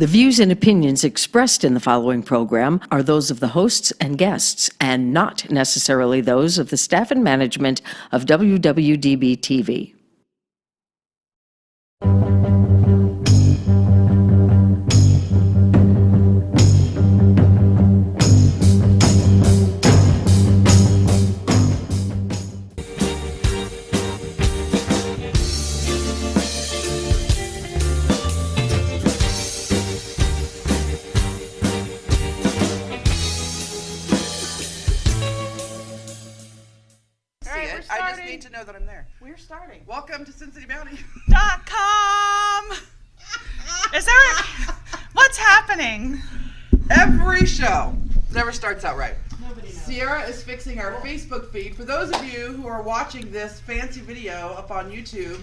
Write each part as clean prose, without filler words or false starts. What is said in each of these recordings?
The views and opinions expressed in the following program are those of the hosts and guests, and not necessarily those of the staff and management of WWDB-TV. I just need to know that I'm there. We're starting. Welcome to SinCityBounty.com. Is there what's happening? Every show never starts out right. Nobody knows. Sierra is fixing our Facebook feed. For those of you who are watching this fancy video up on YouTube,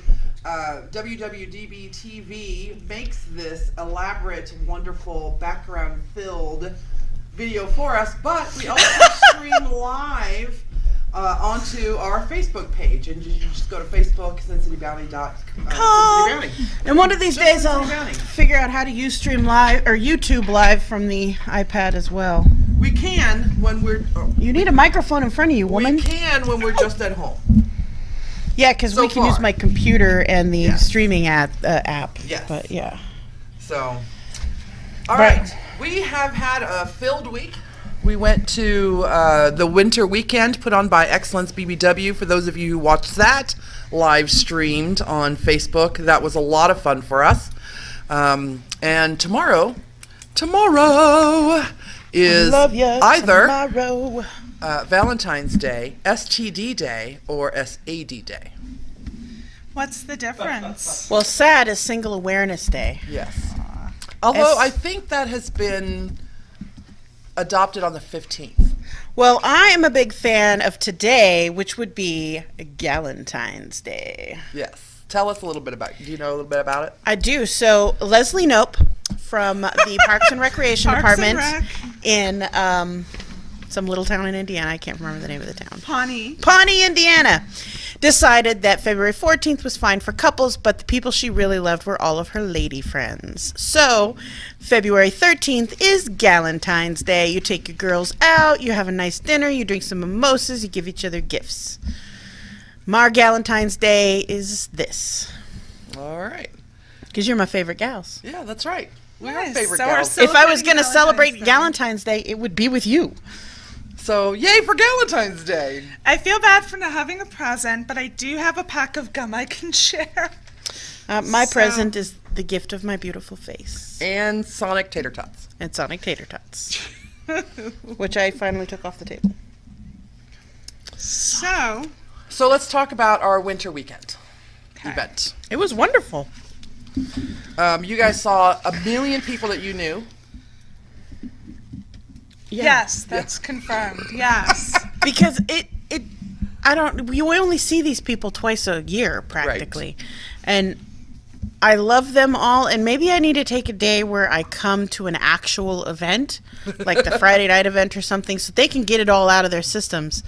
WWDBTV makes this elaborate, wonderful, background-filled video for us, but we also stream live onto our Facebook page, and you just go to Facebook, SinCityBounty.com. And one of these days I'll figure out how to use Stream Live or YouTube Live from the iPad as well. We can when we're. You need a microphone in front of you, woman. We can when we're just at home. Yeah, because we can use my computer and the streaming app. Yes. But yeah. So, all right. We have had a filled week. We went to the winter weekend put on by Excellence BBW. For those of you who watched that live streamed on Facebook, that was a lot of fun for us. And tomorrow is either Valentine's Day, STD Day, or SAD Day. What's the difference? Well, SAD is Single Awareness Day. Yes. Although I think that has been adopted on the 15th. Well, I am a big fan of today, which would be Galentine's Day. Yes. Tell us a little bit about it. Do you know a little bit about it? I do. So Leslie Knope from the Parks and Recreation Department in some little town in Indiana, I can't remember the name of the town. Pawnee, Indiana, decided that February 14th was fine for couples, but the people she really loved were all of her lady friends. So February 13th is Galentine's Day. You take your girls out, you have a nice dinner, you drink some mimosas, you give each other gifts. My Galentine's Day is this. All right. Because you're my favorite gals. Yeah, that's right. We're Nice. favorite So gals. if I was going to celebrate Galentine's Day, it would be with you. So, yay for Galentine's Day. I feel bad for not having a present, but I do have a pack of gum I can share. My present is the gift of my beautiful face. And Sonic Tater Tots. And Sonic Tater Tots. Which I finally took off the table. So let's talk about our winter weekend event. It was wonderful. You guys saw a million people that you knew. Yeah. yes, that's confirmed. Yes. Because we only see these people twice a year practically. Right. And I love them all, and maybe I need to take a day where I come to an actual event, like the Friday night event or something, so they can get it all out of their systems.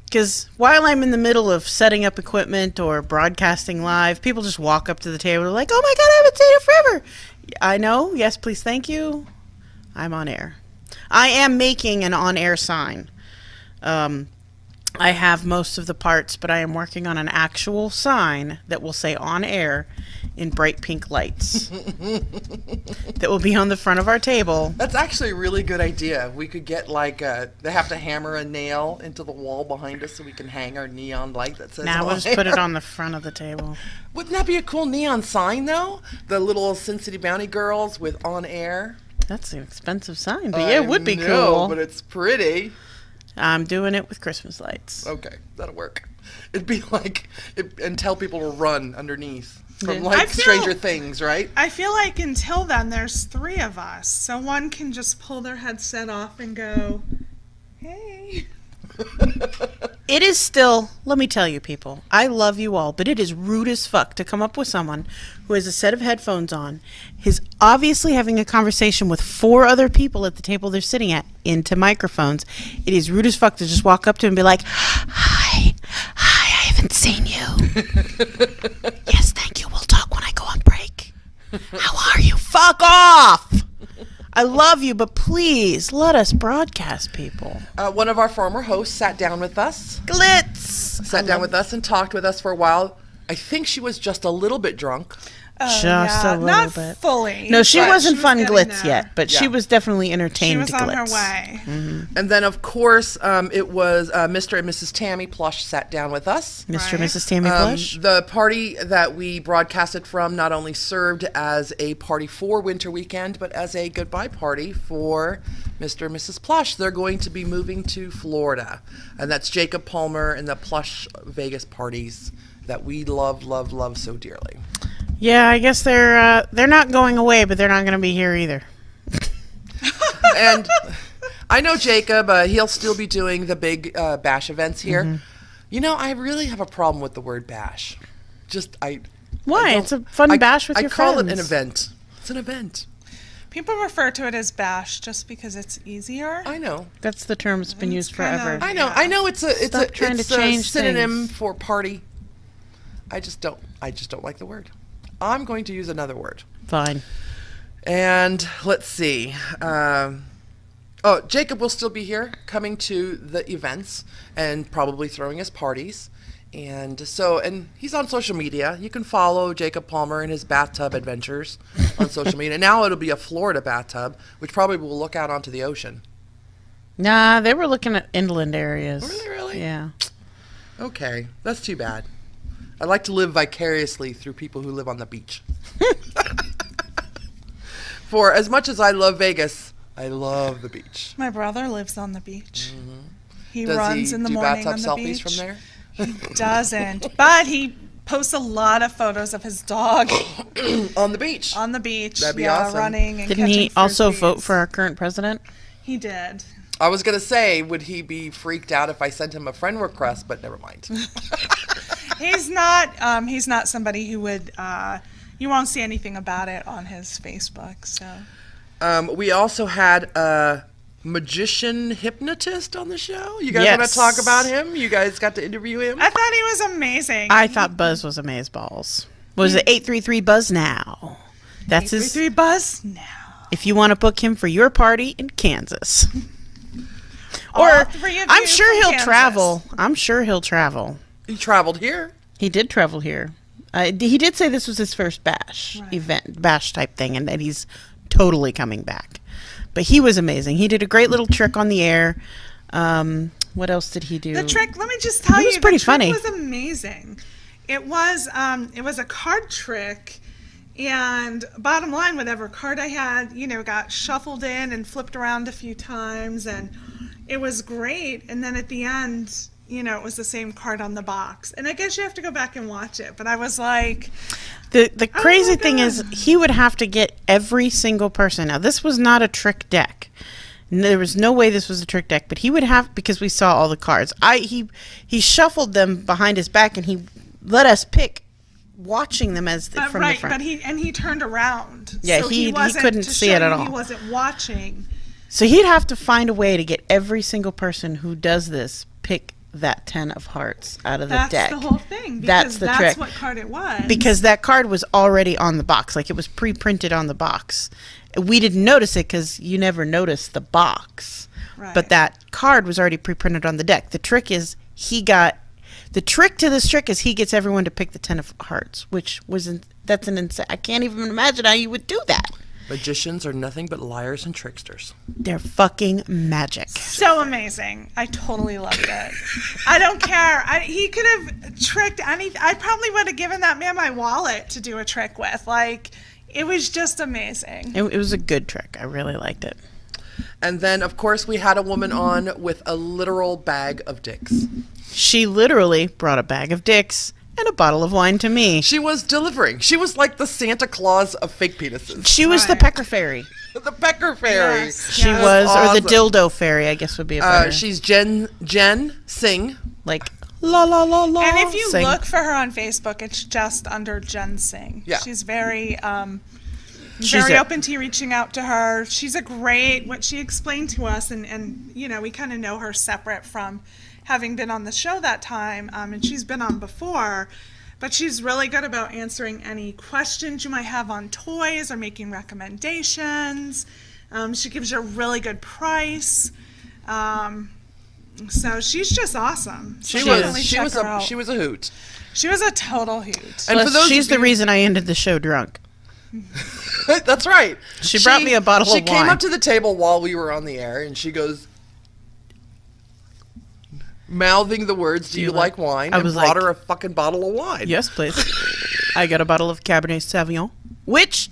Because while I'm in the middle of setting up equipment or broadcasting live, people just walk up to the table and are like, oh my God, I haven't seen it forever. I know. Yes, please. Thank you. I'm on air. I am making an on-air sign. I have most of the parts, but I am working on an actual sign that will say on air in bright pink lights that will be on the front of our table. That's actually a really good idea. We could get they have to hammer a nail into the wall behind us so we can hang our neon light that says now we'll just put it on the front of the table. Wouldn't that be a cool neon sign though? The little SinCityBounty girls with on air. That's an expensive sign, but yeah, it would be cool. But it's pretty. I'm doing it with Christmas lights. Okay, that'll work. It'd be like, and tell people to run underneath from Stranger Things, right? I feel like until then, there's 3 of us, so one can just pull their headset off and go, hey. It is still, let me tell you people, I love you all, but it is rude as fuck to come up with someone who has a set of headphones on, is obviously having a conversation with 4 other people at the table they're sitting at into microphones. It is rude as fuck to just walk up to him and be like, hi, I haven't seen you. Yes, thank you. We'll talk when I go on break. How are you? Fuck off! I love you, but please let us broadcast people. One of our former hosts sat down with us. Glitz! Sat down with us and talked with us for a while. I think she was just a little bit drunk. Just a little not bit. fully. No, she Right. wasn't She was fun getting Glitz there. yet, but she Yeah. was definitely She entertained was on her Glitz. way. And then, of course, it was Mr. and Mrs. Tammy Plush sat down with us. Mr. and Right. Mrs. Tammy Plush. The party that we broadcasted from not only served as a party for Winter Weekend, but as a goodbye party for Mr. and Mrs. Plush. They're going to be moving to Florida. And that's Jacob Palmer and the Plush Vegas parties that we love, love, love so dearly. Yeah, I guess they're not going away, but they're not going to be here either. And I know Jacob, he'll still be doing the big bash events here. Mm-hmm. You know, I really have a problem with the word bash. Why? I It's a fun bash with I your call friends. it an event. It's an event. People refer to it as bash just because it's easier. I know. That's the term that's been It's used kind of- forever. I know. Yeah. I know. It's a Stop trying it's to a change synonym things. for party. I just don't like the word. I'm going to use another word. Fine. And let's see. Jacob will still be here, coming to the events and probably throwing us parties. And he's on social media. You can follow Jacob Palmer and his bathtub adventures on social media. Now it'll be a Florida bathtub, which probably will look out onto the ocean. Nah, they were looking at inland areas. Were they really? Yeah. Okay, that's too bad. I like to live vicariously through people who live on the beach. For as much as I love Vegas, I love the beach. My brother lives on the beach. He Does runs he in the do morning bathtub on the selfies beach. from there? He doesn't, but he posts a lot of photos of his dog On the beach. on the beach. That'd be yeah, awesome. running and Didn't he catching also frisbees. vote for our current president? He did. I was going to say, would he be freaked out if I sent him a friend request, but never mind. He's not somebody who would. You won't see anything about it on his Facebook. So We also had a magician hypnotist on the show. You guys want Yes. to talk about him? You guys got to interview him? I thought he was amazing. I thought Buzz was amazeballs. Was it 833 Buzz now? That's his. 3 Buzz now. If you want to book him for your party in Kansas. All Or three of I'm you sure from he'll Kansas. travel. I'm sure he'll travel. He traveled here. He did travel here. He did say this was his first bash Right. event, bash type thing, and that he's totally coming back. But he was amazing. He did a great little trick on the air. What else did he do? The trick. Let me just tell It was you, pretty the trick funny. was amazing. It was a card trick, and bottom line, whatever card I had, got shuffled in and flipped around a few times, and it was great. And then at the end, it was the same card on the box. And I guess you have to go back and watch it. But I was like, The crazy my thing is God. he would have to get every single person. Now this was not a trick deck. There was no way this was a trick deck, but he would have, because we saw all the cards. He shuffled them behind his back and he let us pick, watching them as from right, the front. but he turned around. Yeah, so he wasn't, couldn't to see show it at you all. He wasn't watching. So he'd have to find a way to get every single person who does this pick that 10 of hearts out of the That's deck. the whole thing. Because That's the trick. That's what card it was. Because that card was already on the box, like it was pre-printed on the box. We didn't notice it because you never noticed the box. Right. But that card was already pre-printed on the deck. The trick to this trick is he gets everyone to pick the 10 of hearts, that's an insane. I can't even imagine how you would do that. Magicians are nothing but liars and tricksters. They're fucking magic. So amazing. I totally loved it. I don't care. He could have tricked anything. I probably would have given that man my wallet to do a trick with. It was just amazing. It was a good trick. I really liked it. And then, of course, we had a woman on with a literal bag of dicks. She literally brought a bag of dicks and a bottle of wine to me. She was delivering. She was like the Santa Claus of fake penises. She was the Right. Pecker Fairy. The Pecker Fairy. Yes. She Yeah. was, or the Awesome. dildo fairy, I guess would be a better. She's Jen Singh. Like, la la la la. And if you sing. look for her on Facebook, it's just under Jen Singh. Yeah. She's very She's very a- open to you reaching out to her. She's a great, what she explained to us, and we kind of know her separate from having been on the show that time, and she's been on before, but she's really good about answering any questions you might have on toys or making recommendations. She gives you a really good price. So she's just awesome. So She definitely was check her out. she was a hoot. She was a total hoot. And for those she's of the you- reason I ended the show drunk. That's right. She brought me a bottle of She came wine. up to the table while we were on the air, and she goes, mouthing the words, "Do you like wine?" I and was brought like, her a fucking bottle of wine. Yes, please. I got a bottle of Cabernet Sauvignon, which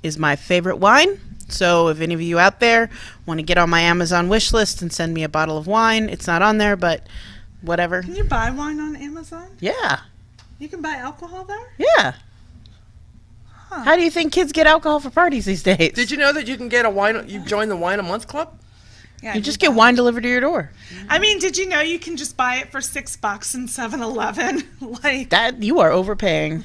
is my favorite wine. So if any of you out there want to get on my Amazon wish list and send me a bottle of wine, it's not on there, but whatever. Can you buy wine on Amazon? Yeah. You can buy alcohol there? Yeah. How do you think kids get alcohol for parties these days? Did you know that you can get a wine? You join the wine a month club. Yeah, You just get wine delivered to your door. I mean, did you know you can just buy it for $6 in 7-Eleven? Like That you are overpaying.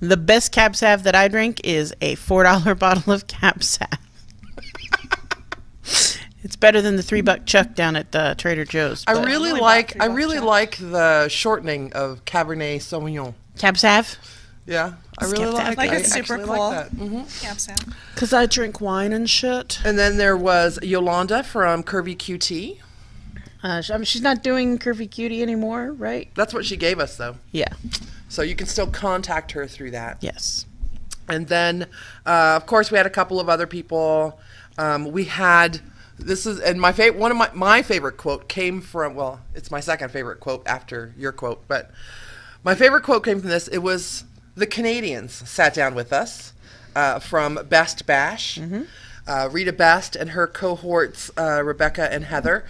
The best Cab Sav that I drink is a $4 bottle of Cab Sav. It's better than the $3 Chuck down at Trader Joe's. I but- really only like. bought I $3 really Jack. like the shortening of Cabernet Sauvignon. Cab Sav? Yeah, I It's really kept like. Like I it's super actually cool. Like that. Mhm. Cab Sav. Because I drink wine and shit. And then there was Yolanda from Curvy QT. She's not doing Curvy Cutie anymore, right? That's what she gave us, though. Yeah. So you can still contact her through that. Yes. And then, of course, we had a couple of other people. We had one of my favorite quote came from. Well, it's my second favorite quote after your quote, but my favorite quote came from this. It was the Canadians sat down with us from Best Bash, Rita Best and her cohorts Rebecca and Heather,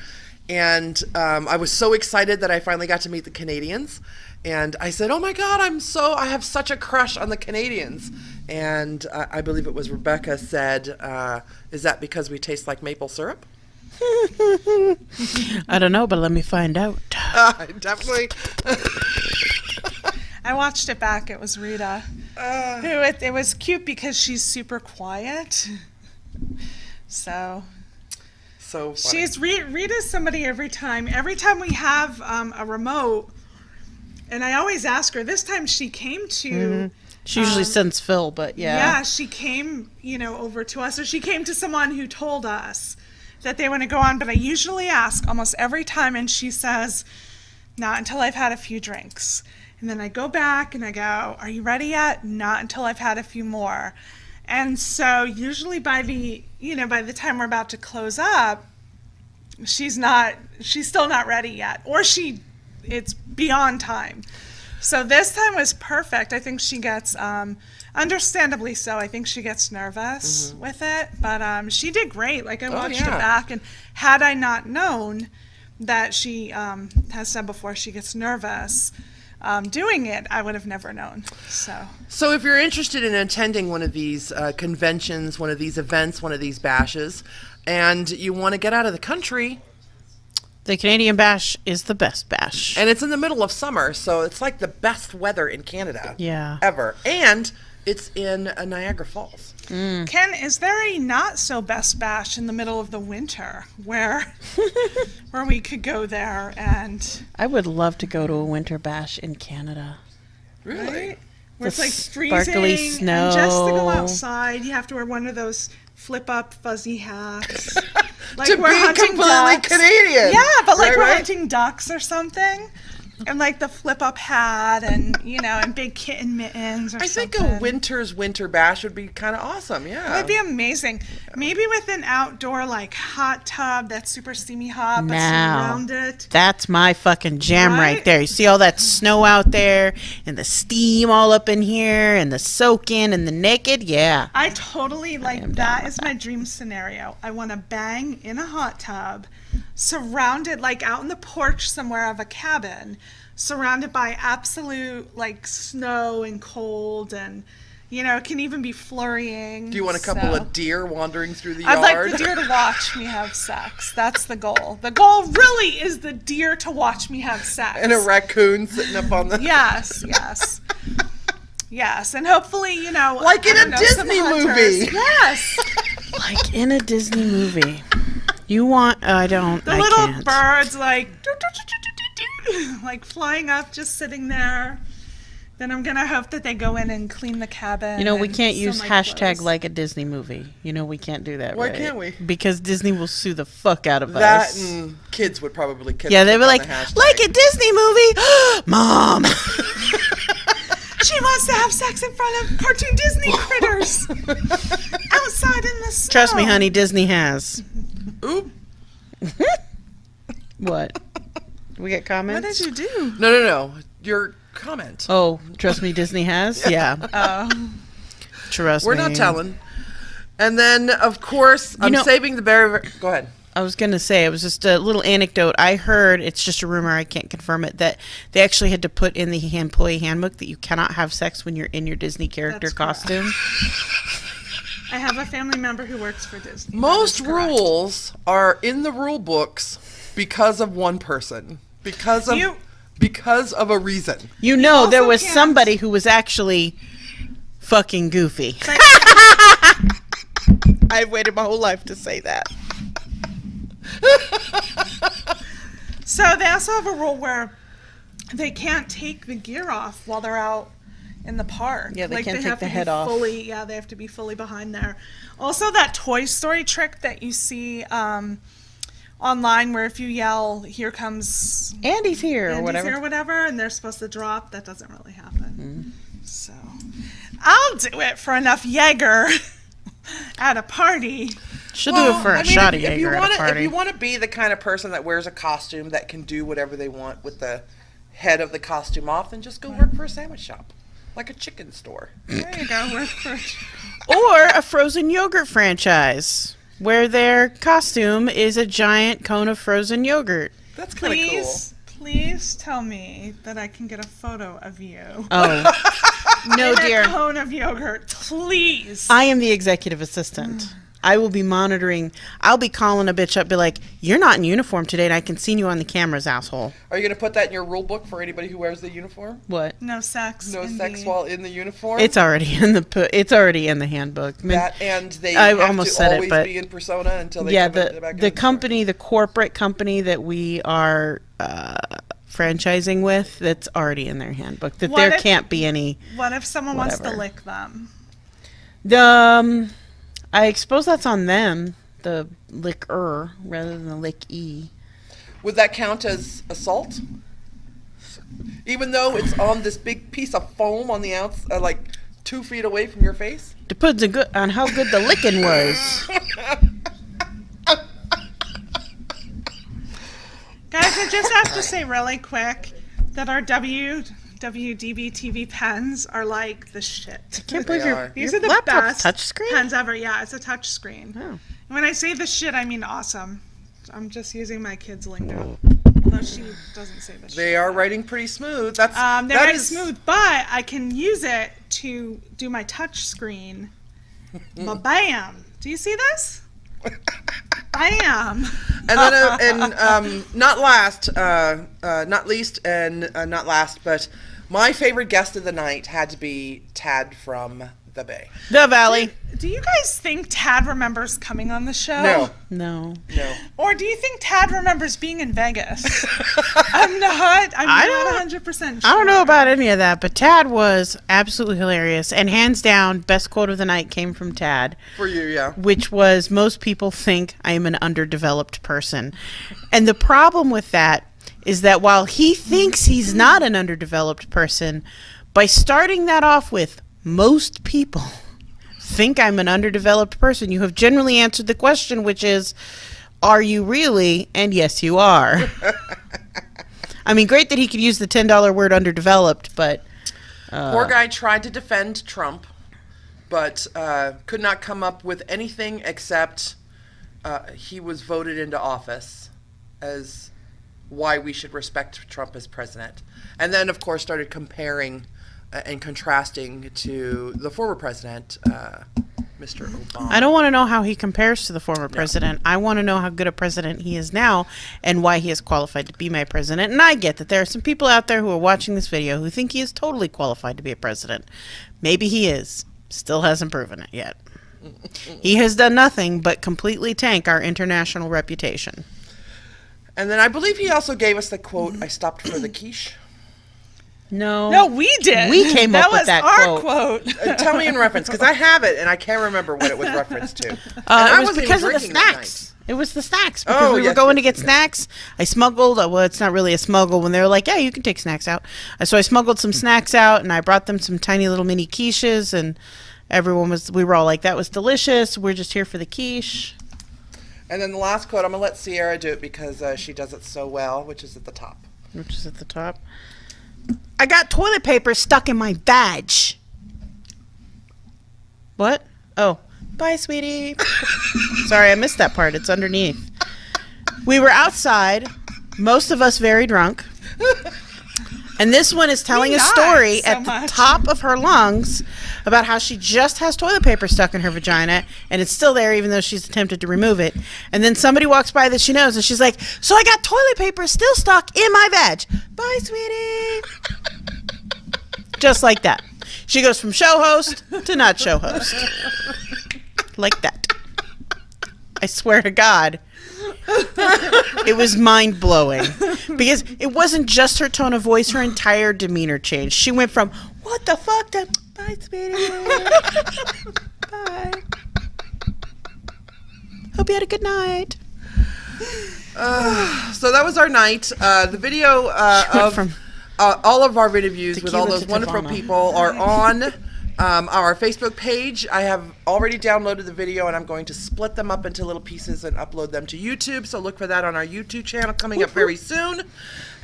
and I was so excited that I finally got to meet the Canadians. And I said, "Oh my God, I have such a crush on the Canadians." And I believe it was Rebecca said, "Is that because we taste like maple syrup?" I don't know, but let me find out. Definitely. I watched it back. It was Rita. It was cute because she's super quiet. So So funny. Rita's somebody every time we have a remote, and I always ask her. This time she came to. She usually sends Phil, but Yeah, she came, over to us, or she came to someone who told us that they want to go on. But I usually ask almost every time, and she says, "Not until I've had a few drinks." And then I go back and I go, "Are you ready yet?" "Not until I've had a few more." And so usually by the time we're about to close up, she's still not ready yet, or it's beyond time. So this time was perfect. I think she gets, understandably so, I think she gets nervous with it, but she did great. Like I watched it back, and had I not known that she has said before she gets nervous doing it, I would have never known. So if you're interested in attending one of these conventions, one of these events, one of these bashes, and you want to get out of the country, the Canadian Bash is the best bash. and it's in the middle of summer, so it's like the best weather in Canada ever. And it's in Niagara Falls. Ken, is there a not so best bash in the middle of the winter where we could go there and I would love to go to a winter bash in Canada. Really? where it's The like freezing sparkly and just to go snow. outside you have to wear one of those flip up fuzzy hats. Like To we're be hunting completely ducks. Canadian. Yeah, but like Right, we're right? hunting ducks or something. And like the flip up hat and and big kitten mittens or I think something. a winter bash would be kind of awesome. Yeah. It'd be amazing. Maybe with an outdoor like hot tub that's super steamy hot, but Now. surrounded. That's my fucking jam right Right? there. You see all that snow out there and the steam all up in here and the soaking and the naked? Yeah. I totally like am down that with is my dream scenario. I want to bang in a hot tub, surrounded like out in the porch somewhere of a cabin, surrounded by absolute like snow and cold, and it can even be flurrying. Do you want a couple so. of deer wandering through the yard? I'd like the deer to watch me have sex. That's the goal. The goal really is the deer to watch me have sex. And a raccoon sitting up on the... Yes. Yes, and hopefully, Like in I a don't know, some Disney hunters. movie. Yes. Like in a Disney movie. You want... I don't... The I little can't. birds like flying up, just sitting there. Then I'm gonna hope that they go in and clean the cabin. You know, we and can't sew use my hashtag clothes. like a Disney movie. You know, we can't do that. Why right? can't we? Because Disney will sue the fuck out of That us. and kids would probably kick Yeah, they'd be on like, the hashtag. like a Disney movie, Mom. She wants to have sex in front of cartoon Disney critters outside in the snow. Trust me, honey, Disney has. Oop. What? We get What comments? did you do? No. Your comment. Oh, trust me, Disney has. Yeah, Oh. trust We're me. not telling. And then, of course, I'm know- saving the very... Go ahead. I was going to say, it was just a little anecdote. I heard, it's just a rumor, I can't confirm it, that they actually had to put in the employee handbook that you cannot have sex when you're in your Disney character That's correct. costume. I have a family member who works for Disney. That Most is correct. rules are in the rule books because of one person. Because of a reason. You know, there also was can't- somebody who was actually fucking goofy. I've waited my whole life to say that. So they also have a rule where they can't take the gear off while they're out in the park. Yeah, they can't take have the to be head off. Fully, yeah, they have to be fully behind there. Also, that Toy Story trick that you see online, where if you yell, "Here comes Andy's here, or Andy's whatever. here," or whatever, and they're supposed to drop, that doesn't really happen. So I'll do it for enough Jaeger at a party. She'll do it for a shot of if you Jaeger at wanna, a party. If you want to be the kind of person that wears a costume that can do whatever they want with the head of the costume off, then just go work for a sandwich shop. Like a chicken store. There you go. Work for Or a frozen yogurt franchise where their costume is a giant cone of frozen yogurt. That's kind of cool. Please tell me that I can get a photo of you. Oh. No, In a dear. cone of yogurt, please. I am the executive assistant. I will be monitoring. I'll be calling a bitch up, be like, "You're not in uniform today, and I can see you on the cameras, asshole." Are you going to put that in your rule book for anybody who wears the uniform? What? No sex. No in sex the- while in the uniform? It's already in the it's already in the handbook. I mean, that, and they I have almost to said it, always but- be in persona until they yeah, come into back in the store. company, the corporate company that we are franchising with, that's already in their handbook. That What there if- can't be any. What if someone wants to Whatever. lick them? I suppose that's on them. The liquor rather than the lick-e. Would that count as assault? Even though it's on this big piece of foam on the outside, like 2 feet away from your face? Depends on how good the licking was. Guys, I just have to say really quick that our WWDB TV pens are like the shit. Can't believe They your are. These your are the laptop's best touchscreen. pens ever. Yeah, it's a touch screen. Oh. When I say the shit, I mean awesome. I'm just using my kid's lingo. Although she doesn't say the shit. They are writing pretty smooth. That's They're that very is- smooth, but I can use it to do my touch screen. Bam! Do you see this? Bam! And then, not least, and not last, but my favorite guest of the night had to be Tad from the Bay. The Valley. Do you guys think Tad remembers coming on the show? No, No. no. Or do you think Tad remembers being in Vegas? I'm not 100% sure. I don't know about any of that, but Tad was absolutely hilarious. And hands down, best quote of the night came from Tad, For you, yeah. which was, "Most people think I am an underdeveloped person." And the problem with that is that while he thinks he's not an underdeveloped person, by starting that off with, "Most people think I'm an underdeveloped person," you have generally answered the question, which is, are you really? And yes, you are. I mean, great that he could use the $10 word underdeveloped, but Poor guy tried to defend Trump, but could not come up with anything except he was voted into office as why we should respect Trump as president. And then, of course, started comparing and contrasting to the former president, Mr. Obama. I don't want to know how he compares to the former president. I want to know how good a president he is now and why he is qualified to be my president. And I get that there are some people out there who are watching this video who think he is totally qualified to be a president. Maybe he is. Still hasn't proven it yet. He has done nothing but completely tank our international reputation. And then I believe he also gave us the quote, "I stopped for the quiche." No, we did. We came up with that was our quote. Tell me in reference, because I have it and I can't remember what it was referenced to. It was because of the snacks. It was the snacks because we were going to get snacks. I smuggled. Well, it's not really a smuggle when they were like, "Yeah, you can take snacks out." So I smuggled some snacks out, and I brought them some tiny little mini quiches, and we were all like, "That was delicious. We're just here for the quiche." And then the last quote, I'm gonna let Sierra do it because she does it so well, which is at the top. I got toilet paper stuck in my vag. What? Oh, bye, sweetie. Sorry, I missed that part. It's underneath. We were outside, most of us very drunk. And this one is telling a story at the top of her lungs about how she just has toilet paper stuck in her vagina and it's still there even though she's attempted to remove it. And then somebody walks by that she knows and she's like, "So I got toilet paper still stuck in my vag. Bye, sweetie." Just like that. She goes from show host to not show host. Like that. I swear to God. It was mind-blowing because it wasn't just her tone of voice, her entire demeanor changed. She went from "what the fuck" to "bye, sweetie." Bye. Hope you had a good night. So that was our night. The video of all of our video views with all those wonderful people are on our Facebook page. I have already downloaded the video and I'm going to split them up into little pieces and upload them to YouTube. So look for that on our YouTube channel coming up very soon.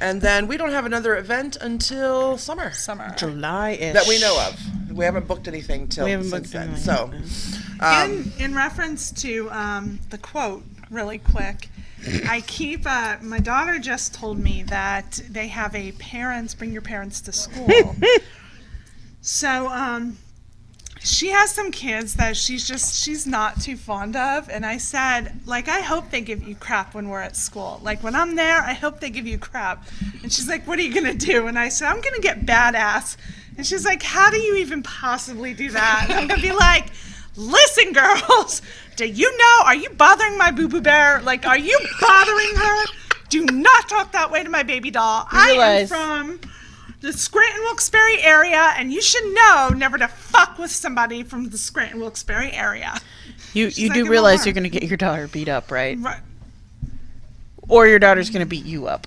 And then we don't have another event until summer. July-ish. That we know of. We haven't booked anything since then. So, in reference to the quote, really quick, I keep, my daughter just told me that they have a bring your parents to school. So, she has some kids that she's not too fond of. And I said, like, I hope they give you crap when we're at school. Like, when I'm there, I hope they give you crap. And she's like, "What are you going to do?" And I said, "I'm going to get badass." And she's like, "How do you even possibly do that?" And I'm going to be like, "Listen, girls, do you know, are you bothering my boo-boo bear? Like, are you bothering her? Do not talk that way to my baby doll. I am from the Scranton-Wilkes-Barre area, and you should know never to fuck with somebody from the Scranton-Wilkes-Barre area." You do realize you're going to get your daughter beat up, right? Right. Or your daughter's going to beat you up.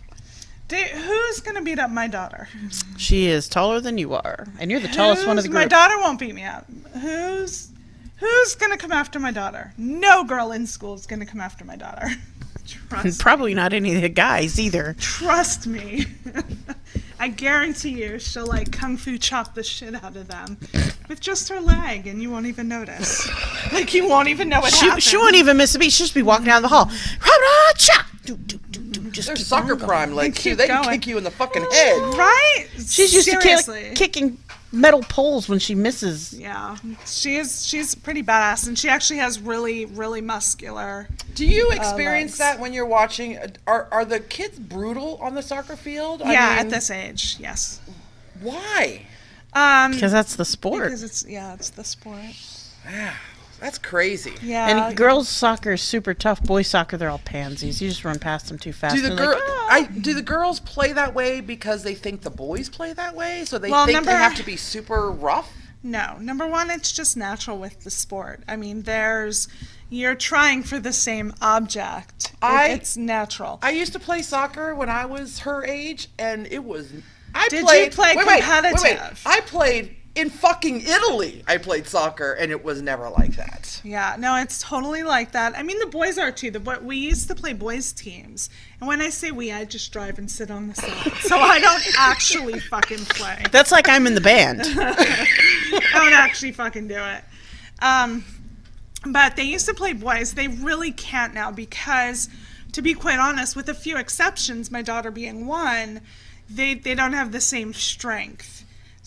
Who's going to beat up my daughter? She is taller than you are, and you're the tallest one of the group. My daughter won't beat me up. Who's going to come after my daughter? No girl in school is going to come after my daughter. Trust Probably not any of the guys either. Trust me. I guarantee you she'll like kung fu chop the shit out of them with just her leg and you won't even notice. Like you won't even know what happened. She won't even miss a beat. She'll just be walking down the hall. They're sucker prime legs too. They can kick you in the fucking head. Right? She's used to kicking metal poles when she misses. Yeah, she's pretty badass, and she actually has really, really muscular. Do you experience that when you're watching? Are the kids brutal on the soccer field? Yeah, at this age, yes. Why? Because that's the sport. Because it's the sport. That's crazy. Yeah. And girls' soccer is super tough. Boys' soccer, they're all pansies. You just run past them too fast. Do the girls play that way because they think the boys play that way? So they think they have to be super rough? No. Number one, it's just natural with the sport. I mean, you're trying for the same object. It's natural. I used to play soccer when I was her age, and it was... Did you play competitive? Wait. I played... In fucking Italy, I played soccer, and it was never like that. Yeah, no, it's totally like that. I mean, the boys are too. We used to play boys' teams. And when I say we, I just drive and sit on the side. So I don't actually fucking play. That's like I'm in the band. I don't actually fucking do it. But they used to play boys. They really can't now because, to be quite honest, with a few exceptions, my daughter being one, they don't have the same strength.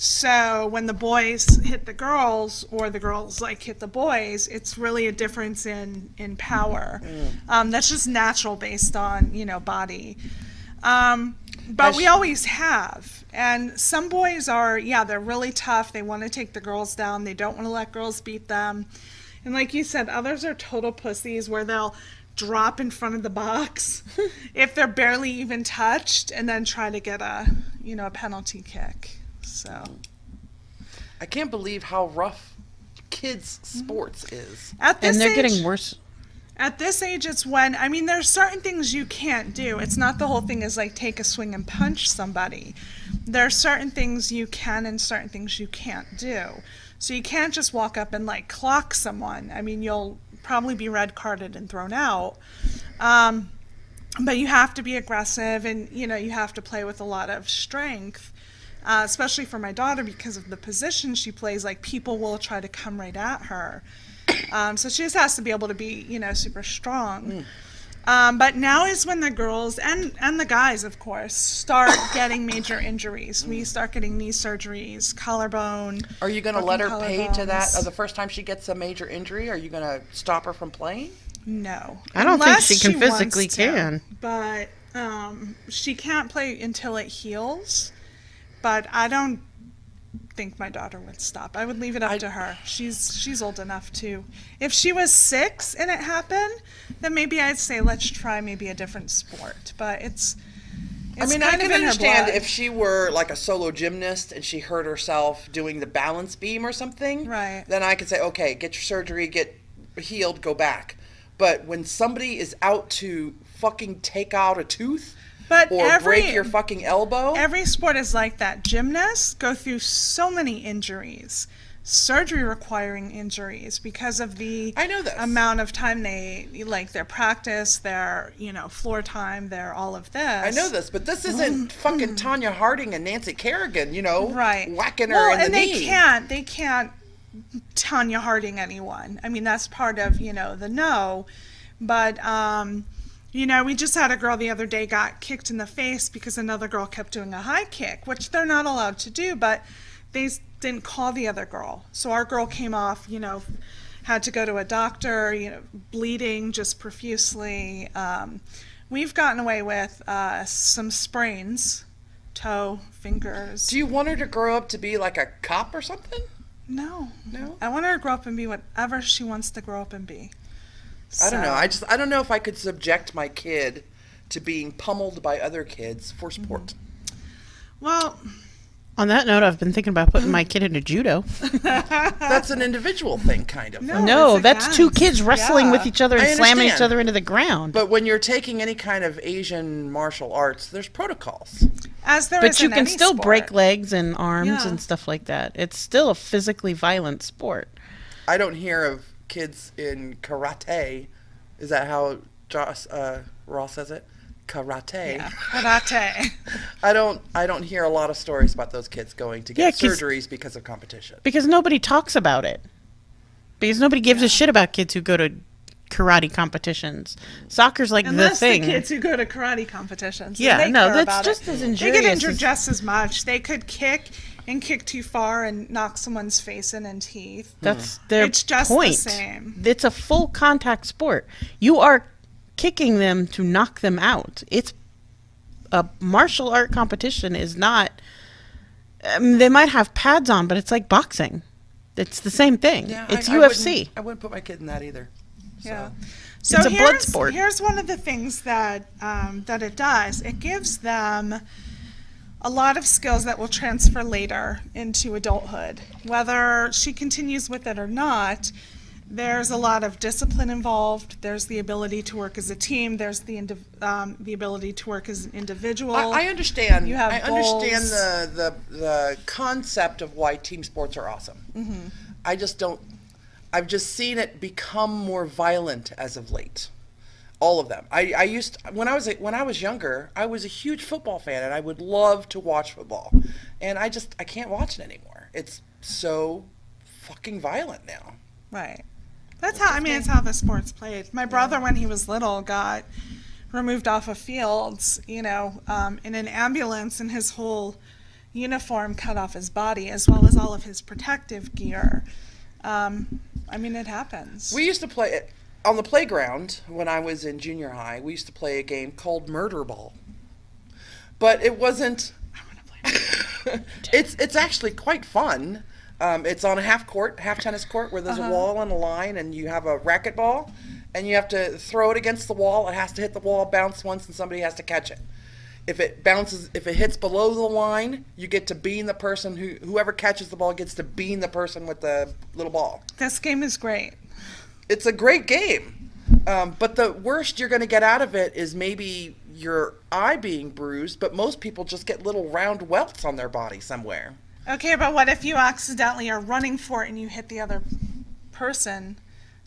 So when the boys hit the girls or the girls like hit the boys, it's really a difference in power. That's just natural based on, body. But we always have. And some boys are, they're really tough. They want to take the girls down. They don't want to let girls beat them. And like you said, others are total pussies where they'll drop in front of the box if they're barely even touched and then try to get a a penalty kick. So I can't believe how rough kids' sports is. at this And they're age, getting worse. At this age, it's when, there's certain things you can't do. It's not the whole thing is like take a swing and punch somebody. There are certain things you can and certain things you can't do. So you can't just walk up and like clock someone. You'll probably be red carded and thrown out. But you have to be aggressive, and you have to play with a lot of strength, especially for my daughter because of the position she plays. Like people will try to come right at her. So she just has to be able to be, super strong. But now is when the girls and the guys, of course, start getting major injuries. We start getting knee surgeries, collarbone. Are you going to let her broken pay to that collarbones. the first time she gets a major injury? Are you going to stop her from playing? No. I don't think Unless she can wants physically to. can. But she can't play until it heals. But I don't think my daughter would stop. I would leave it up to her. She's old enough to. If she was 6 and it happened, then maybe I'd say let's try maybe a different sport. But it's I kind can of in her understand blood. if she were like a solo gymnast and she hurt herself doing the balance beam or something. Right. Then I could say, okay, get your surgery, get healed, go back. But when somebody is out to fucking take out a tooth But or break your fucking elbow. Every sport is like that. Gymnasts go through so many injuries, surgery requiring injuries because of the I know this. amount of time their practice, their floor time, their all of this. I know this, but this isn't fucking Tanya Harding and Nancy Kerrigan, Right. whacking her in the and knee. they can't Tanya Harding anyone. That's part of the no, but we just had a girl the other day got kicked in the face because another girl kept doing a high kick, which they're not allowed to do, but they didn't call the other girl. So our girl came off, had to go to a doctor, bleeding just profusely. We've gotten away with some sprains, toe, fingers. Do you want her to grow up to be like a cop or something? No. No? I want her to grow up and be whatever she wants to grow up and be. I don't know. So- I don't know if I could subject my kid to being pummeled by other kids for sport. Well, On that note, I've been thinking about putting my kid into judo. That's an individual thing, kind of. No, it's that's two against. kids wrestling Yeah. with each other and I slamming each understand. other into the ground. But when you're taking any kind of Asian martial arts, there's protocols. as there But is you in can any still sport. break legs and arms Yeah. and stuff like that. It's still a physically violent sport. I don't hear of kids in karate. Is that how Ross says it? Karate. Yeah. Karate. I don't hear a lot of stories about those kids going to get Yeah, 'cause- surgeries because of competition. Because nobody talks about it. Because nobody gives a shit about kids who go to karate competitions. Soccer's like Unless the thing. the kids who go to karate competitions. Yeah, they no, care that's about just it. as They injurious get injured as- just as much. They could kick and kick too far and knock someone's face in and teeth. That's their It's just the point. same. It's a full contact sport. You are kicking them to knock them out. It's a martial art competition is not. They might have pads on, but it's like boxing. It's the same thing. It's UFC. I wouldn't put my kid in that either. Yeah. It's a blood sport. Here's one of the things that that it does. It gives them a lot of skills that will transfer later into adulthood. Whether she continues with it or not, there's a lot of discipline involved. There's the ability to work as a team. There's the ability to work as an individual. I understand. You have I understand goals. the concept of why team sports are awesome. Mm-hmm. I just don't. I've just seen it become more violent as of late. All of them. I used when I was younger, I was a huge football fan and I would love to watch football, and I can't watch it anymore. It's so fucking violent now. Right. That's how, it's how the sport's played. My brother, when he was little, got removed off of fields, in an ambulance, and his whole uniform cut off his body, as well as all of his protective gear. It happens. We used to play it on the playground when I was in junior high. We used to play a game called Murder Ball, but it wasn't. I want to play. It's actually quite fun. It's on a half tennis court where there's a wall and a line, and you have a racquetball, and you have to throw it against the wall. It has to hit the wall, bounce once, and somebody has to catch it. If it bounces, if it hits below the line, you get to bean the person whoever catches the ball gets to bean the person with the little ball. This game is great. It's a great game. But the worst you're going to get out of it is maybe your eye being bruised, but most people just get little round welts on their body somewhere. Okay, but what if you accidentally are running for it and you hit the other person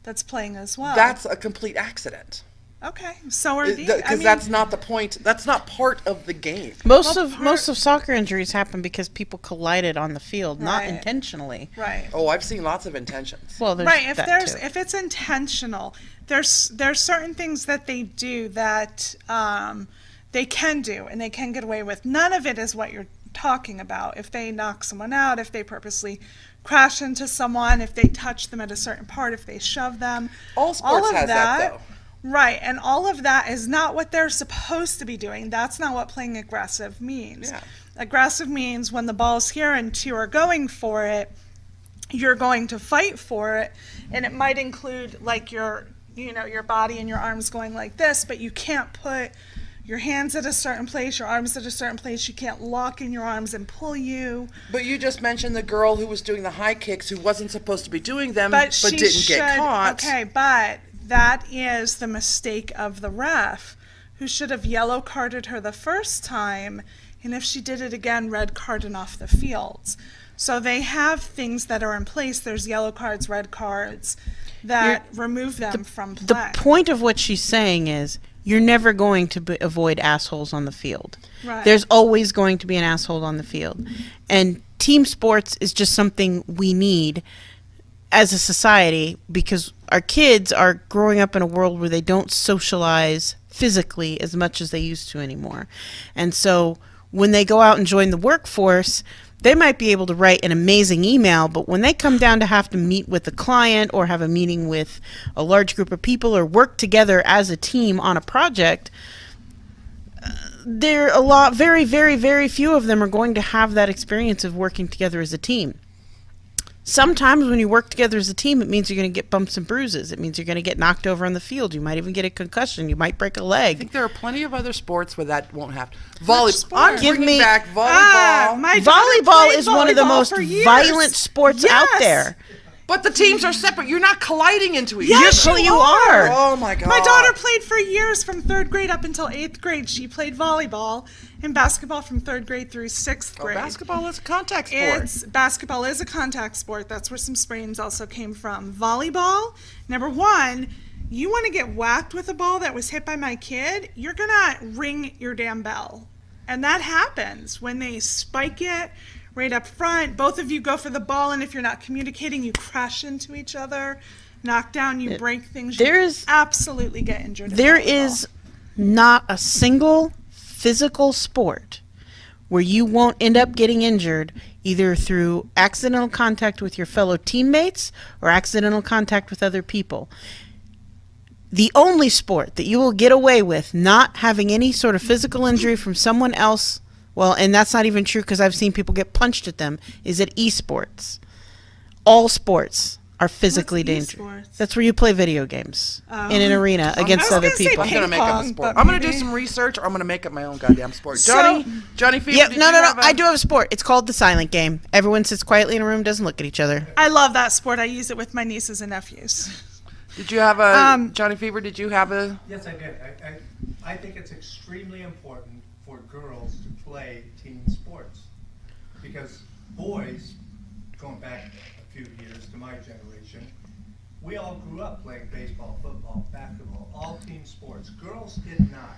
that's playing as well? That's a complete accident. Okay, so are these. Because that's not the point. That's not part of the game. Most of soccer injuries happen because people collided on the field, not Right. intentionally. Right. Oh, I've seen lots of intentions. Well, there's Right. that too. If it's intentional, there's certain things that they do that they can do and they can get away with. None of it is what you're talking about. If they knock someone out, if they purposely crash into someone, if they touch them at a certain part, if they shove them, All sports of has that, though. Right, and all of that is not what they're supposed to be doing. That's not what playing aggressive means. Yeah. Aggressive means when the ball's here and two are going for it, you're going to fight for it, and it might include like your body and your arms going like this, but you can't put your hands at a certain place, your arms at a certain place. You can't lock in your arms and pull you. But you just mentioned the girl who was doing the high kicks who wasn't supposed to be doing them, but didn't get caught. Okay, but that is the mistake of the ref, who should have yellow carded her the first time, and if she did it again, red carded off the fields. So they have things that are in place. There's yellow cards, red cards that remove them from play. The point of what she's saying is you're never going to avoid assholes on the field. Right. There's always going to be an asshole on the field. And team sports is just something we need as a society because our kids are growing up in a world where they don't socialize physically as much as they used to anymore. And so when they go out and join the workforce, they might be able to write an amazing email, but when they come down to have to meet with a client or have a meeting with a large group of people or work together as a team on a project, very, very, very few of them are going to have that experience of working together as a team. Sometimes when you work together as a team, it means you're going to get bumps and bruises. It means you're going to get knocked over on the field. You might even get a concussion. You might break a I leg. think there are plenty of other sports where that won't happen. sport? I'm bringing back volleyball. My daughter Volleyball played is one of the volleyball most for years. violent sports out Yes. there. But the teams are separate. You're not colliding into each Yes, other. you are. Oh, my God. My daughter played for years from 3rd grade up until 8th grade. She played volleyball and basketball from 3rd grade through 6th grade. Basketball is a contact sport. Basketball is a contact sport. That's where some sprains also came from. Volleyball, number one, you want to get whacked with a ball that was hit by my kid, you're going to ring your damn bell. And that happens when they spike it right up front. Both of you go for the ball, and if you're not communicating, you crash into each other, knock down, you break things. You absolutely get injured. There is not a single physical sport where you won't end up getting injured either through accidental contact with your fellow teammates or accidental contact with other people. The only sport that you will get away with not having any sort of physical injury from someone else, well, and that's not even true because I've seen people get punched at them, is at esports. All sports are physically dangerous. esports? That's where you play video games in an arena against I was other gonna say people. I'm going to make up a ping sport. pong, I'm going to but do some maybe- research, or I'm going to make up my own goddamn sport. So- Johnny Fever, Yep, did no, you no, no. have a- I do have a sport. It's called the silent game. Everyone sits quietly in a room, doesn't look at each other. I love that sport. I use it with my nieces and nephews. Did you have a, Johnny Fever, did you have a... Yes, I did. I think it's extremely important for girls to play team sports because boys, going back a few years to my generation, we all grew up playing baseball, football, basketball, all team sports. Girls did not.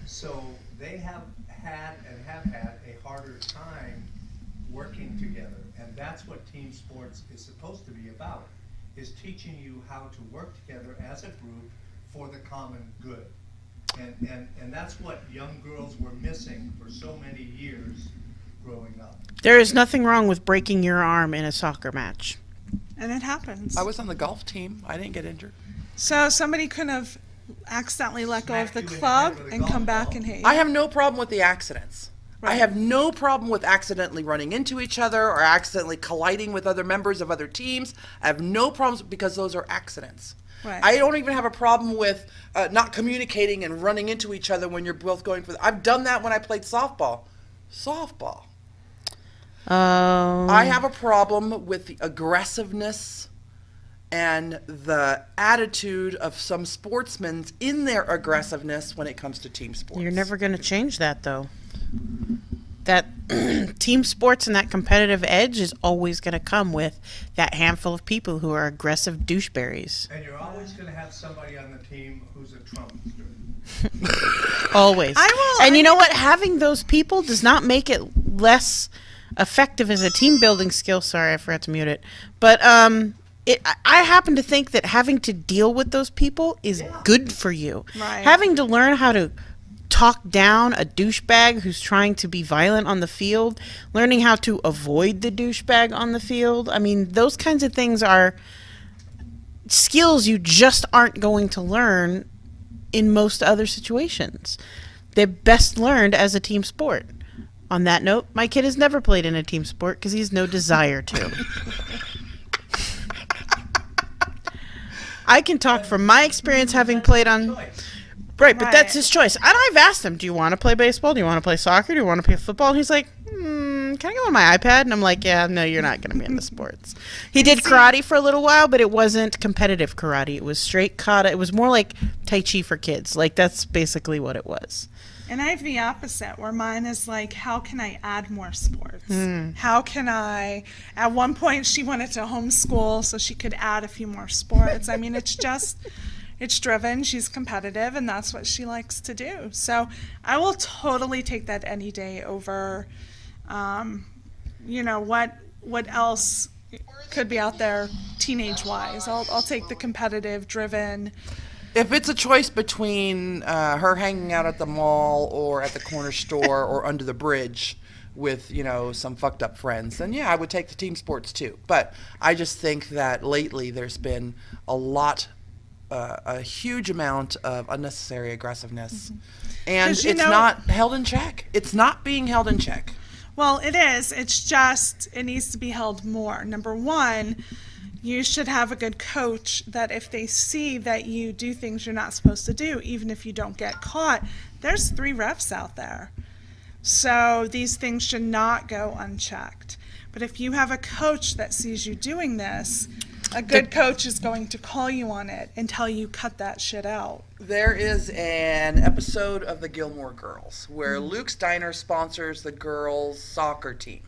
So they have had a harder time working together, and that's what team sports is supposed to be about, is teaching you how to work together as a group for the common good. And that's what young girls were missing for so many years growing up. There is nothing wrong with breaking your arm in a soccer match. And it happens. I was on the golf team. I didn't get injured. So somebody could have accidentally let go of Smacked the you in the club head with a and golf come back ball. and hit you. I have no problem with the accidents. I Right. have no problem with accidentally running into each other or accidentally colliding with other members of other teams. I have no problems because those are accidents. Right. I don't even have a problem with not communicating and running into each other when you're both going for. I've done that when I played softball. I have a problem with the aggressiveness and the attitude of some sportsmen in their aggressiveness when it comes to team sports. You're never going to change that, though. That team sports and that competitive edge is always going to come with that handful of people who are aggressive doucheberries. And you're always going to have somebody on the team who's a Trumpster. Always. And you know what? Having those people does not make it less effective as a team building skill. Sorry, I forgot to mute it. But I happen to think that having to deal with those people is good for you. Right. Having to learn how to talk down a douchebag who's trying to be violent on the field, learning how to avoid the douchebag on the field. I mean, those kinds of things are skills you just aren't going to learn in most other situations. They're best learned as a team sport. On that note, my kid has never played in a team sport because he has no desire to. I can talk from my experience having played on... Right, but that's his choice. And I've asked him, do you want to play baseball? Do you want to play soccer? Do you want to play football? And he's like, can I go on my iPad? And I'm like, yeah, no, you're not going to be in the sports. He did karate for a little while, but it wasn't competitive karate. It was straight kata. It was more like Tai Chi for kids. Like, that's basically what it was. And I have the opposite, where mine is like, how can I add more sports? How can I, at one point she wanted to homeschool so she could add a few more sports. I mean, it's driven, she's competitive, and that's what she likes to do. So I will totally take that any day over, what else could be out there teenage-wise. I'll take the competitive, driven. If it's a choice between her hanging out at the mall or at the corner store or under the bridge with, some fucked up friends, then yeah, I would take the team sports too. But I just think that lately there's been a huge amount of unnecessary aggressiveness. And it's not held in check. It's not being held in check. Well, it is. It's just, it needs to be held more. Number one, you should have a good coach that if they see that you do things you're not supposed to do, even if you don't get caught, there's 3 refs out there. So these things should not go unchecked. But if you have a coach that sees you doing this, a good coach is going to call you on it and tell you cut that shit out. There is an episode of the Gilmore Girls where Luke's Diner sponsors the girls' soccer team.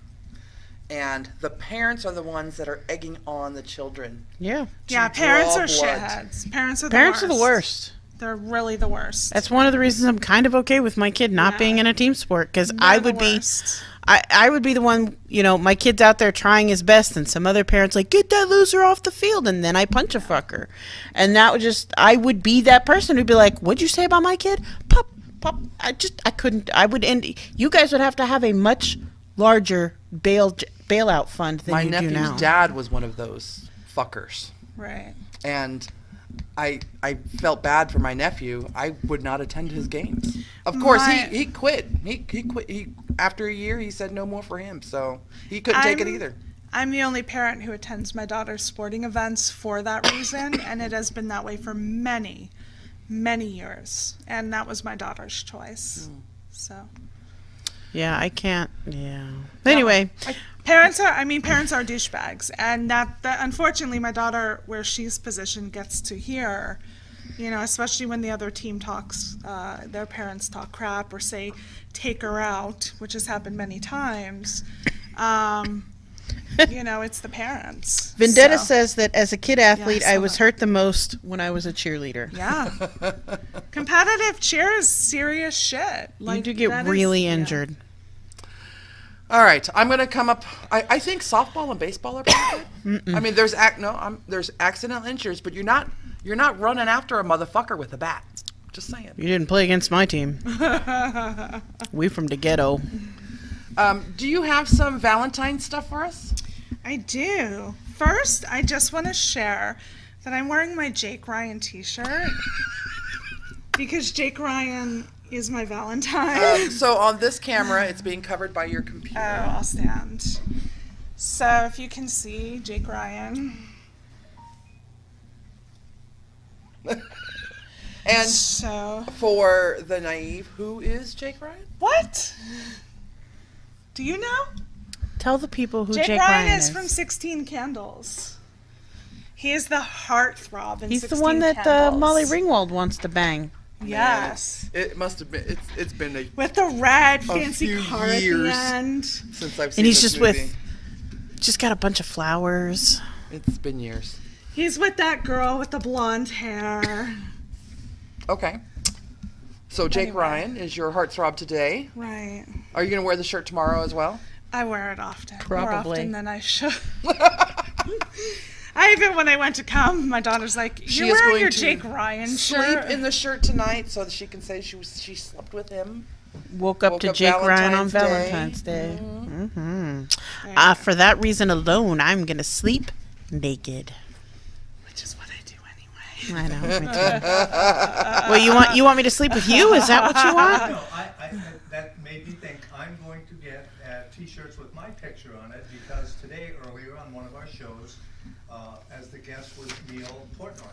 And the parents are the ones that are egging on the children. Yeah. Yeah, parents are shitheads. Parents are the worst. They're really the worst. That's one of the reasons I'm kind of okay with my kid not being in a team sport, because I would be the one, my kid's out there trying his best and some other parents like, get that loser off the field, and then I punch a fucker. And that would I would be that person who'd be like, what'd you say about my kid? Pop. You guys would have to have a much larger bailout fund than you do now. My nephew's dad was one of those fuckers. Right. And I felt bad for my nephew. I would not attend his games. Of course, he quit. He quit. After a year, he said no more for him. So he couldn't take it either. I'm the only parent who attends my daughter's sporting events for that reason, and it has been that way for many, many years. And that was my daughter's choice. So. Yeah, I can't. Yeah. Anyway, parents are douchebags, and that unfortunately my daughter, where she's positioned, gets to hear, especially when the other team talks, their parents talk crap or say take her out, which has happened many times. It's the parents. Vendetta says that as a kid athlete, I was hurt the most when I was a cheerleader. Yeah. Competitive cheer is serious shit. You do get really injured. Yeah. All right, I'm going to come up. I think softball and baseball are pretty good. I mean, there's accidental injuries, but you're not running after a motherfucker with a bat. Just saying. You didn't play against my team. We from the ghetto. Do you have some Valentine stuff for us? I do. First, I just want to share that I'm wearing my Jake Ryan t-shirt because Jake Ryan is my Valentine. So on this camera, it's being covered by your computer. Oh, I'll stand. So if you can see Jake Ryan. And So, for the naive, who is Jake Ryan? what? Do you know? Tell the people who Jake Jake Ryan Ryan is from 16 Candles. He is the heartthrob in He's the 16 one that Candles. Molly Ringwald wants to bang. Yes. It must have been. It's been a With the red fancy few car at years. the end. since I've seen And he's this just movie. just got a bunch of flowers. It's been years. He's with that girl with the blonde hair. Okay. So Jake Anyway. Ryan is your heartthrob today. Right. Are you going to wear the shirt tomorrow as well? I wear it often. More Probably. often than I should. When I went to come, my daughter's like, She "You're is wearing going your to Jake Ryan Sleep shirt." in the shirt tonight so that she can say she slept with him. Woke up to up Jake Ryan on Valentine's Valentine's Day. For that reason alone, I'm going to sleep naked. Which is what I do anyway. I know. Me too. Well, you want me to sleep with you? Is that what you want? No, that made me think I'm going to get T-shirts with my picture on it because today, earlier on one of our shows, as the guest was Neil Portnoy.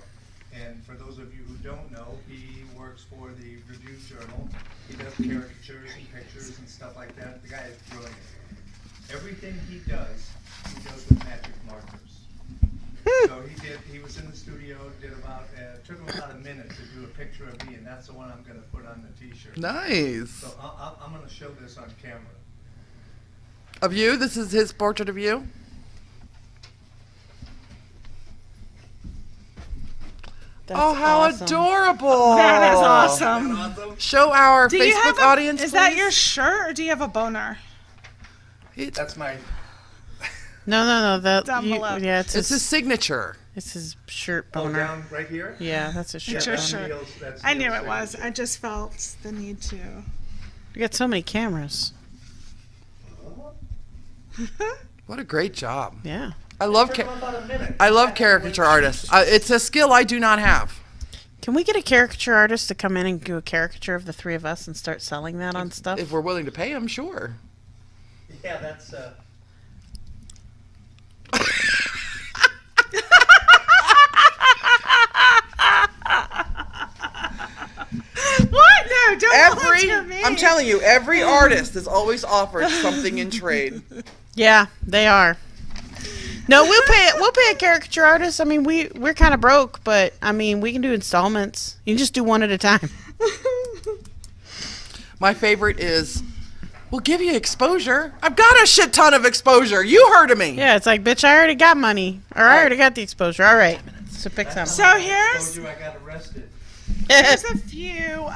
And for those of you who don't know, he works for the Review Journal. He does caricatures and pictures and stuff like that. The guy is brilliant. Everything he does with magic markers. So he was in the studio, took him about a minute to do a picture of me, and that's the one I'm going to put on the T-shirt. Nice. So I'm going to show this on camera. Of you? This is his portrait of you? That's Oh, how awesome. adorable. That is awesome. Show our Do you have Facebook audience, Is that please. your shirt or do you have a boner? That's my... No. Down below. Yeah, it's It's his his, signature. it's his shirt Oh, boner. down right here? Yeah, that's his shirt It's your boner. shirt. That's I knew Neil's it was. signature. I just felt the need to. You got so many cameras. What a great job. Yeah. I love Took him about a minute. I love caricature artists. It's a skill I do not have. Can we get a caricature artist to come in and do a caricature of the three of us and start selling that on stuff? If we're willing to pay him, sure. Yeah, that's... What? No, don't volunteer me. I'm telling you, every artist is always offered something in trade. Yeah, they are. No, we'll pay a caricature artist. I mean, we're kind of broke, but I mean, we can do installments. You can just do one at a time. My favorite is, we'll give you exposure. I've got a shit ton of exposure. You heard of me. Yeah, it's like, bitch, I already got money, or I already got the exposure. All right, so pick some. So here's Told you I got arrested. a few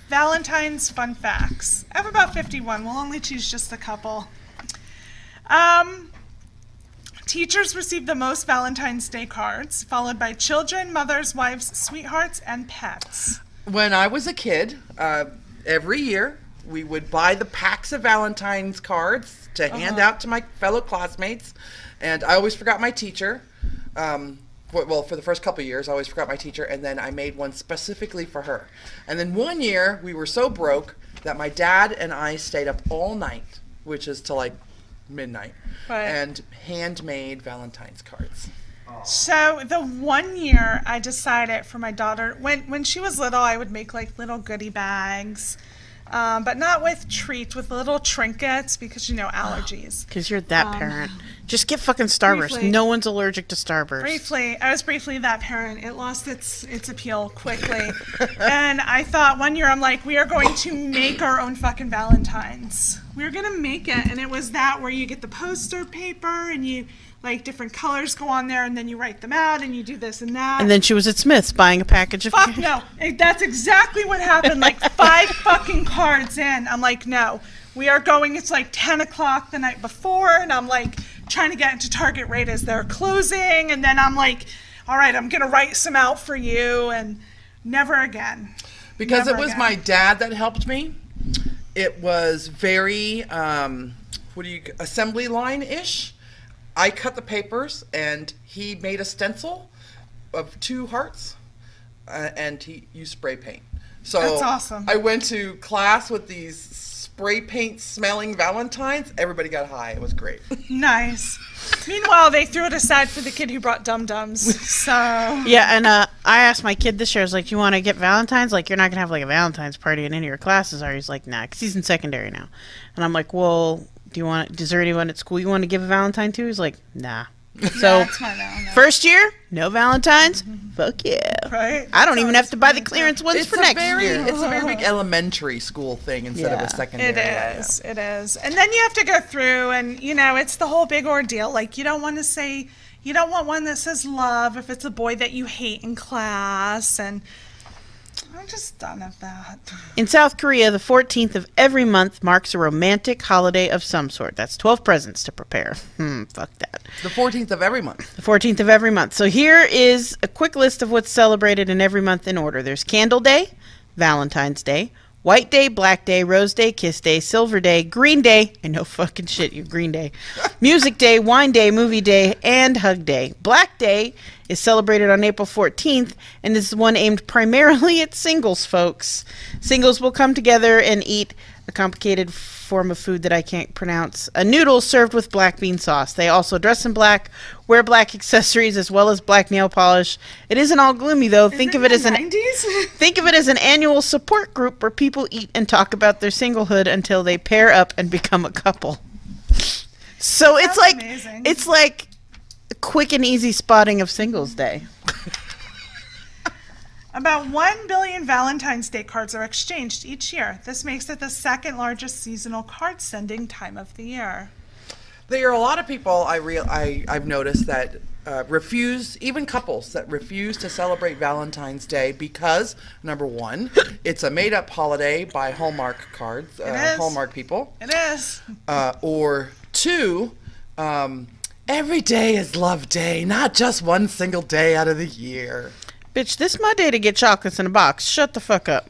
Valentine's fun facts. I have about 51. We'll only choose just a couple. Teachers receive the most Valentine's Day cards, followed by children, mothers, wives, sweethearts, and pets. When I was a kid, every year we would buy the packs of Valentine's cards to hand out to my fellow classmates, and I always forgot my teacher. For the first couple of years, I always forgot my teacher, and then I made one specifically for her. And then one year, we were so broke that my dad and I stayed up all night, which is till like midnight, Right. and handmade Valentine's cards. So the one year I decided for my daughter, when she was little, I would make like little goodie bags, but not with treats, with little trinkets because, allergies. Because you're that parent. Just get fucking Starburst. Briefly. No one's allergic to Starburst. I was briefly that parent. It lost its appeal quickly. And I thought one year, I'm like, we are going to make our own fucking Valentines. We're going to make it. And it was that where you get the poster paper and you, like, different colors go on there and then you write them out and you do this and that. And then she was at Smith's buying a package of... Fuck no. That's exactly what happened. Like 5 fucking cards in. I'm like, no. We are going, it's like 10 o'clock the night before, and I'm like trying to get into Target right as they're closing, and then I'm like, all right, I'm going to write some out for you, and never again. Because Never it was again. my dad that helped me. It was very, assembly line-ish. I cut the papers, and he made a stencil of 2 hearts, and he used spray paint. So That's awesome. I went to class with these spray paint smelling Valentines. Everybody got high. It was great. Nice. Meanwhile, they threw it aside for the kid who brought dum-dums. So Yeah, and I asked my kid this year, I was like, you want to get Valentine's? Like, you're not going to have like a Valentine's party in any of your classes, are you? He's like, nah, because he's in secondary now. And I'm like, well, is there anyone at school you want to give a Valentine to? He's like, nah. So, that's my Valentine. first year, no Valentines? Fuck yeah. Right? I don't even have to buy the clearance ones for next year. It's a very big elementary school thing instead of Yeah. a secondary. It is. It is. And then you have to go through and, it's the whole big ordeal. Like, you don't want one that says love if it's a boy that you hate in class. And I'm just done with that. In South Korea, the 14th of every month marks a romantic holiday of some sort. That's 12 presents to prepare. Fuck that. The 14th of every month. The 14th of every month. So here is a quick list of what's celebrated in every month in order. There's Candle Day, Valentine's Day, White Day, Black Day, Rose Day, Kiss Day, Silver Day, Green Day. I know fucking shit, you Green Day. Music Day, Wine Day, Movie Day, and Hug Day. Black Day is celebrated on April 14th, and this is one aimed primarily at singles, folks. Singles will come together and eat a complicated form of food that I can't pronounce. A noodle served with black bean sauce. They also dress in black, wear black accessories, as well as black nail polish. It isn't all gloomy, though. Think of it as an annual support group where people eat and talk about their singlehood until they pair up and become a couple. So That's amazing. It's like a quick and easy spotting of Singles Day. About 1 billion Valentine's Day cards are exchanged each year. This makes it the second largest seasonal card sending time of the year. There are a lot of people I've noticed that refuse, even couples that refuse to celebrate Valentine's Day because, number one, it's a made-up holiday by Hallmark cards, is. Hallmark people. It is. Or two, every day is love day, not just one single day out of the year. Bitch, this is my day to get chocolates in a box. Shut the fuck up.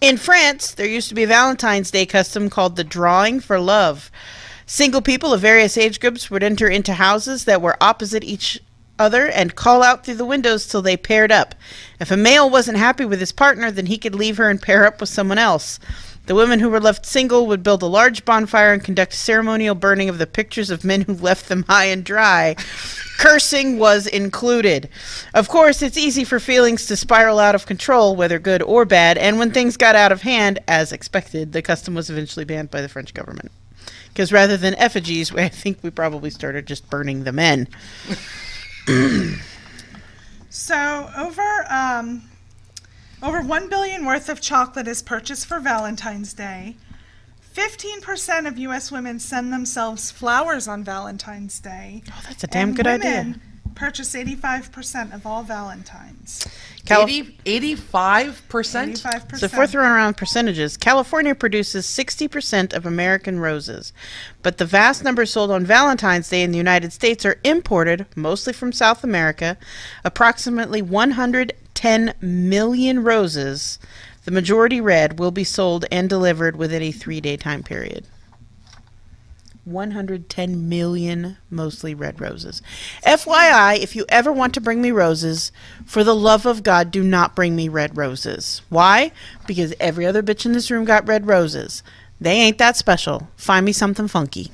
In France, there used to be a Valentine's Day custom called the drawing for love. Single people of various age groups would enter into houses that were opposite each other and call out through the windows till they paired up. If a male wasn't happy with his partner, then he could leave her and pair up with someone else. The women who were left single would build a large bonfire and conduct a ceremonial burning of the pictures of men who left them high and dry. Cursing was included. Of course, it's easy for feelings to spiral out of control, whether good or bad, and when things got out of hand, as expected, the custom was eventually banned by the French government. Because rather than effigies, I think we probably started just burning the men. So over 1 billion worth of chocolate is purchased for Valentine's Day. 15% of U.S. women send themselves flowers on Valentine's Day. Oh, that's a damn good idea. Women purchase 85% of all Valentines. 85%? 85%. So if we're throwing around percentages, California produces 60% of American roses. But the vast number sold on Valentine's Day in the United States are imported, mostly from South America. Approximately 110 million roses, the majority red, will be sold and delivered within a 3-day time period. 110 million mostly red roses. FYI, if you ever want to bring me roses, for the love of God, do not bring me red roses. Why? Because every other bitch in this room got red roses. They ain't that special. Find me something funky.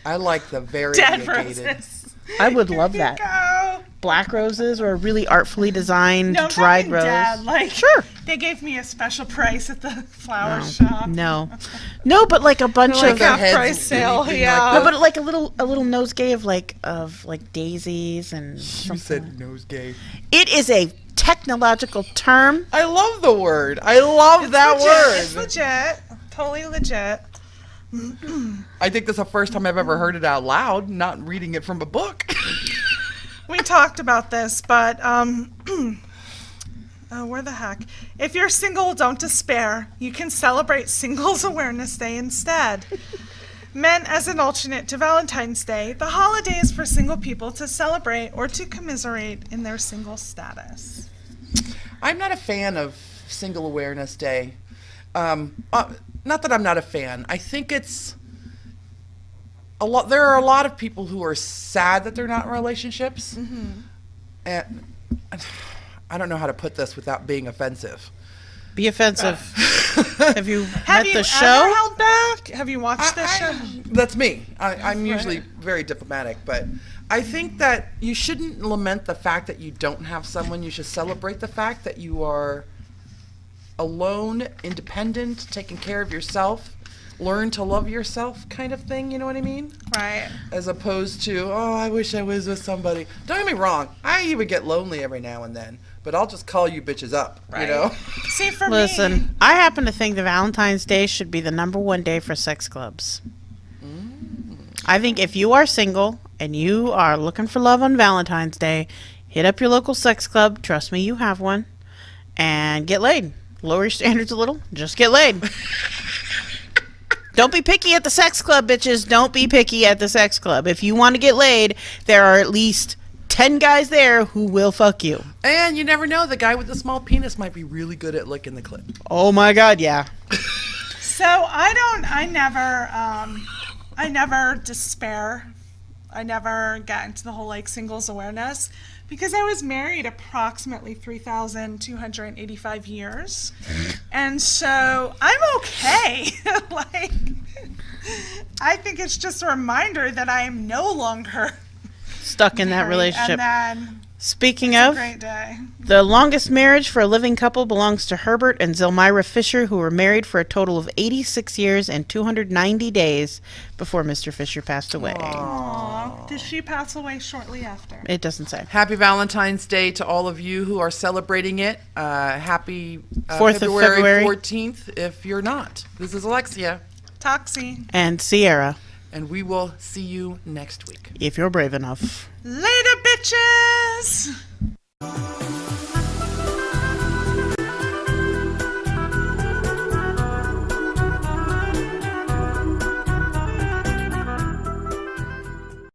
I like the very Dead variegated. roses. I would love that. Go. Black roses or a really artfully designed No, dried fucking rose. Dad. Like, Sure. They gave me a special price at the flower shop. No, but like a bunch Like of half heads price sale, leaping yeah. like no, but like a little nosegay of like daisies and You something. said nosegay. It is a technological term. I love the word. I love that It's word. legit. Totally legit. I think that's the first time I've ever heard it out loud, not reading it from a book. We talked about this, but where the heck? If you're single, don't despair. You can celebrate Singles Awareness Day instead. Men as an alternate to Valentine's Day, the holiday is for single people to celebrate or to commiserate in their single status. I'm not a fan of Single Awareness Day. Not that I'm not a fan. I think it's a lot. There are a lot of people who are sad that they're not in relationships, and I don't know how to put this without being offensive. Be offensive. Have you Have met you the ever show? held back? Have you watched this show? That's me. I'm usually very diplomatic, but I think that you shouldn't lament the fact that you don't have someone. You should celebrate the fact that you are alone, independent, taking care of yourself, learn to love yourself kind of thing, you know what I mean? Right. As opposed to, oh, I wish I was with somebody. Don't get me wrong, I even get lonely every now and then, but I'll just call you bitches up, you know? See, for me, Listen, I happen to think that Valentine's Day should be the #1 day for sex clubs. I think if you are single and you are looking for love on Valentine's Day, hit up your local sex club. Trust me, you have one. And get laid. Lower your standards a little. Just get laid. Don't be picky at the sex club, bitches. Don't be picky at the sex club. If you want to get laid, there are at least 10 guys there who will fuck you. And you never know, the guy with the small penis might be really good at licking the clit. Oh my God, yeah. so I never despair. I never got into the whole like singles awareness because I was married approximately 3,285 years. And so I'm okay. Like, I think it's just a reminder that I am no longer Stuck in that married. relationship. And then Speaking it's a of, great day. the longest marriage for a living couple belongs to Herbert and Zilmyra Fisher, who were married for a total of 86 years and 290 days before Mr. Fisher passed away. Aw, did she pass away shortly after? It doesn't say. Happy Valentine's Day to all of you who are celebrating it. Happy 4th of February. 14th if you're not. This is Elexia, Toxi. And Sierra, and we will see you next week. if you're brave enough. Later, bitches!